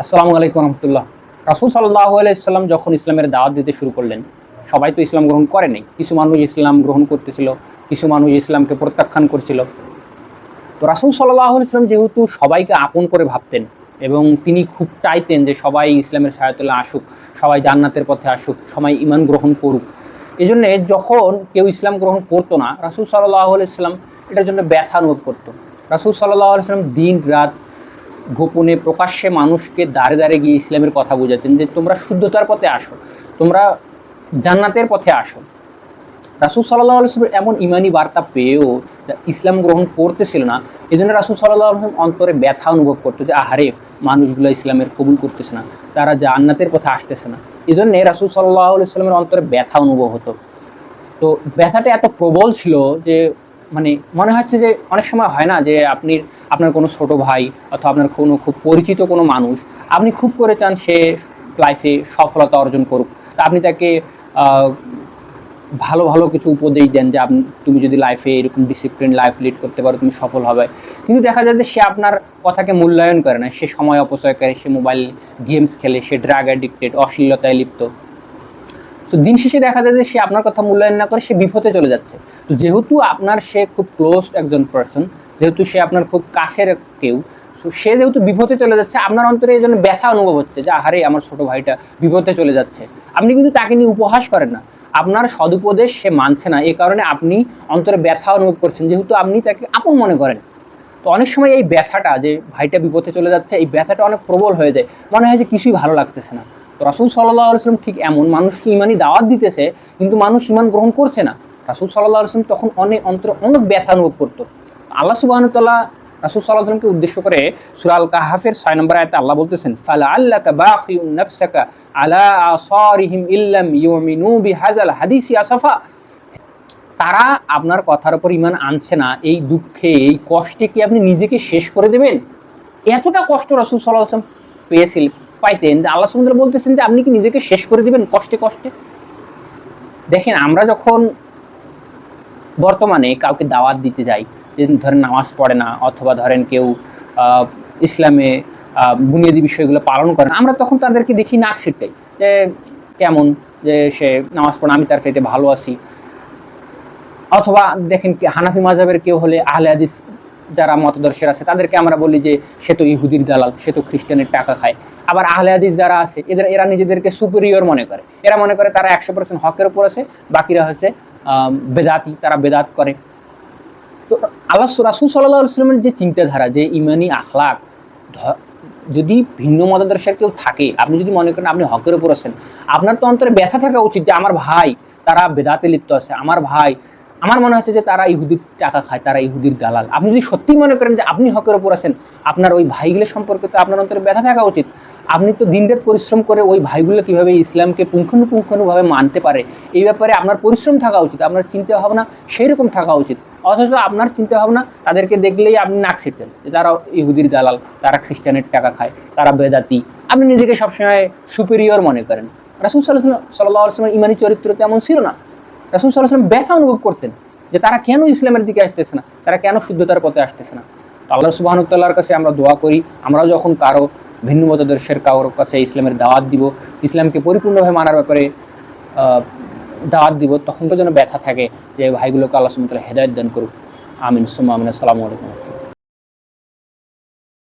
আসসালামু আলাইকুম রহমতুল্লাহ। রাসূল সাল্লাল্লাহু আলাইহি সাল্লাম যখন ইসলামের দাওয়াত দিতে শুরু করলেন, সবাই তো ইসলাম গ্রহণ করেনি। কিছু মানুষ ইসলাম গ্রহণ করতেছিল, কিছু মানুষ ইসলামকে প্রত্যাখ্যান করছিল। তো রাসূল সাল্লাল্লাহু আলাইহি সাল্লাম যেহেতু সবাইকে আপন করে ভাবতেন এবং তিনি খুব চাইতেন যে সবাই ইসলামের ছায়াতলে আসুক, সবাই জান্নাতের পথে আসুক, সবাই ঈমান গ্রহণ করুক। এজন্যে যখন কেউ ইসলাম গ্রহণ করতো না, রাসূল সাল্লাল্লাহু আলাইহি সাল্লাম এটার জন্য ব্যথা অনুভব করতো। রাসূল সাল্লাল্লাহু আলাইহি সাল্লাম দিন রাত গোপনে প্রকাশ্যে মানুষকে দাঁড়ে দাঁড়ে গিয়ে ইসলামের কথা বোঝাচ্ছেন যে তোমরা শুদ্ধতার পথে আসো, তোমরা জান্নাতের পথে আসো। রাসূল সাল্লাল্লাহু আলাইহি ওয়াসাল্লাম এমন ইমানি বার্তা পেয়েও ইসলাম গ্রহণ করতেছিল না। এই জন্য রাসূল সাল্লাল্লাহু আলাইহি ওয়াসাল্লাম অন্তরে ব্যথা অনুভব করতো যে আহারে, মানুষগুলো ইসলামের কবুল করতেছে না, তারা জান্নাতের পথে আসতেছে না। এই জন্যে রাসূল সাল্লাল্লাহু আলাইহি ওয়াসাল্লামের অন্তরে ব্যথা অনুভব হতো। তো ব্যথাটা এত প্রবল ছিল যে মানে মনে হচ্ছে যে অনেক সময় হয় না যে আপনার কোনো ছোট ভাই অথবা আপনার কোনো খুব পরিচিত কোনো মানুষ, আপনি খুব করে চান সে লাইফে সফলতা অর্জন করুক। তা আপনি তাকে ভালো ভালো কিছু উপদেশ দেন যে তুমি যদি লাইফে এরকম ডিসিপ্লিন লাইফ লিড করতে পারো, তুমি সফল হবে। কিন্তু দেখা যায় যে সে আপনার কথাকে মূল্যায়ন করে না, সে সময় অপচয় করে, সে মোবাইল গেমস খেলে, সে ড্রাগ অ্যাডিক্টেড, অশ্লীলতায় লিপ্ত। তো দিন শেষে দেখা যায় যে সে আপনার কথা মূল্যায়ন না করে সে বিপথে চলে যাচ্ছে। তো যেহেতু আপনার সে খুব ক্লোজ একজন পার্সন, যেহেতু সে আপনার খুব কাছের কেউ, তো সে যেহেতু বিপথে চলে যাচ্ছে, আপনার অন্তরে এই জন্য ব্যথা অনুভব হচ্ছে যে আহারে, আমার ছোট ভাইটা বিপথে চলে যাচ্ছে। আপনি কিন্তু তাকে নিয়ে উপহাস করেন না, আপনার সদুপদেশ সে মানছে না, এই কারণে আপনি অন্তরে ব্যথা অনুভব করছেন, যেহেতু আপনি তাকে আপন মনে করেন। তো অনেক সময় এই ব্যথাটা, যে ভাইটা বিপথে চলে যাচ্ছে, এই ব্যথাটা অনেক প্রবল হয়ে যায়, মনে হয় যে কিছুই ভালো লাগতেছে না। তো রাসূল সাল্লাল্লাহু আলাইহি ওয়াসাল্লাম ঠিক এমন, মানুষকে ইমানি দাওয়াত দিতেছে কিন্তু মানুষ ইমান গ্রহণ করছে না। রাসূল সাল্লাল্লাহু আলাইহি ওয়াসাল্লাম তখন অন্তরে অনেক ব্যথা অনুভব করতো। আল্লাহ সুবহানাহু ওয়া তাআলা রাসূল সাল্লাল্লাহু আলাইহি ওয়াসাল্লামকে উদ্দেশ্য করে সূরা আল কাহফের ৬ নম্বর আয়াতে আল্লাহ বলতেছেন, ফালাআল্লাকা বাখিউন নাফসাকা আলা আসারিহিম ইল্লাম ইউমিনু বিহাযাল হাদিসি আসাফা। তারা আপনার কথার উপর ঈমান আনছে না, এই দুঃখে, এই কষ্টে কি আপনি নিজেকে শেষ করে দেবেন? এতটা কষ্ট রাসূল সাল্লাল্লাহু আলাইহি ওয়াসাল্লাম পাইতেন যে আল্লাহ সুবহানাহু ওয়া তাআলা বলতেছেন যে আপনি কি নিজেকে শেষ করে দিবেন কষ্টে কষ্টে? দেখেন, আমরা যখন বর্তমানে কাউকে দাওয়াত দিতে যাই, যে ধরেন নামাজ পড়ে না অথবা ধরেন কেউ ইসলামে বুনিয়াদী বিষয়গুলো পালন করে না, আমরা তখন তাদেরকে দেখি নাক ছিটকাই যে কেমন, যে সে নামাজ পড়ে, আমি তার চাইতে ভালো আছি। অথবা দেখেন হানাফি মাযহাবের কেউ হলে, আহলে হাদিস যারা মতদর্শের আছে তাদেরকে আমরা বলি যে সে তো ইহুদির দালাল, সে তো খ্রিস্টানের টাকা খায়। আবার আহলে হাদিস যারা আছে এরা নিজেদেরকে সুপিরিয়র মনে করে, এরা মনে করে তারা 100% হকের উপর আছে, বাকিরা হচ্ছে বেদাতি, তারা বেদাত করে। তো রাসূল সাল্লাল্লাহু আলাইহি ওয়াসাল্লামের যে চিন্তাধারা, যে ইমানি আখলাক, যদি ভিন্ন মতদর্শের কেউ থাকে, আপনি যদি মনে করেন আপনি হকের উপর আছেন, আপনার তো অন্তরে ব্যথা থাকা উচিত যে আমার ভাই তারা বেদাতে লিপ্ত আছে, আমার মনে হচ্ছে যে তারা ইহুদির টাকা খায়, তারা ইহুদির দালাল। আপনি যদি সত্যিই মনে করেন যে আপনি হকের উপর আছেন, আপনার ওই ভাইগুলোর সম্পর্কে তো আপনার অন্তরে ব্যথা থাকা উচিত। আপনি তো দিনরাত পরিশ্রম করে ওই ভাইগুলো কীভাবে ইসলামকে পুঙ্খানুপুঙ্খানুভাবে মানতে পারে, এই ব্যাপারে আপনার পরিশ্রম থাকা উচিত, আপনার চিন্তা ভাবনা সেই রকম থাকা উচিত। অথচ আপনার চিন্তা ভাবনা তাদেরকে দেখলেই আপনি নাক ছিটতেন যে তারা ইহুদির দালাল, তারা খ্রিস্টানের টাকা খায়, তারা বেদাতি। আপনি নিজেকে সবসময় সুপিরিয়র মনে করেন। রাসূল সাল্লাল্লাহু আলাইহি ওয়াসাল্লামের ইমানি চরিত্র তেমন ছিল না। রাসূল সাল্লাল্লাহু আলাইহি ওয়াসাল্লাম ব্যথা অনুভব করতেন যে তারা কেন ইসলামের দিকে আসতেছে না, তারা কেন শুদ্ধতার পথে আসতেছে না। তো আল্লাহ সুবহানাহু ওয়া তাআলার কাছে আমরা দোয়া করি, আমরাও যখন কারো ভিন্ন মতদর্শের কারোর কাছে ইসলামের দাওয়াত দিব, ইসলামকে পরিপূর্ণভাবে মানার ব্যাপারে দাওয়াত দিব, তখন তো যেন ব্যথা থাকে যে ভাইগুলোকে আল্লাহ সুবহানাহু ওয়া তাআলা হেদায়েত দান করুক। আমিন সুম্মা আমিন। আসসালামু আলাইকুম।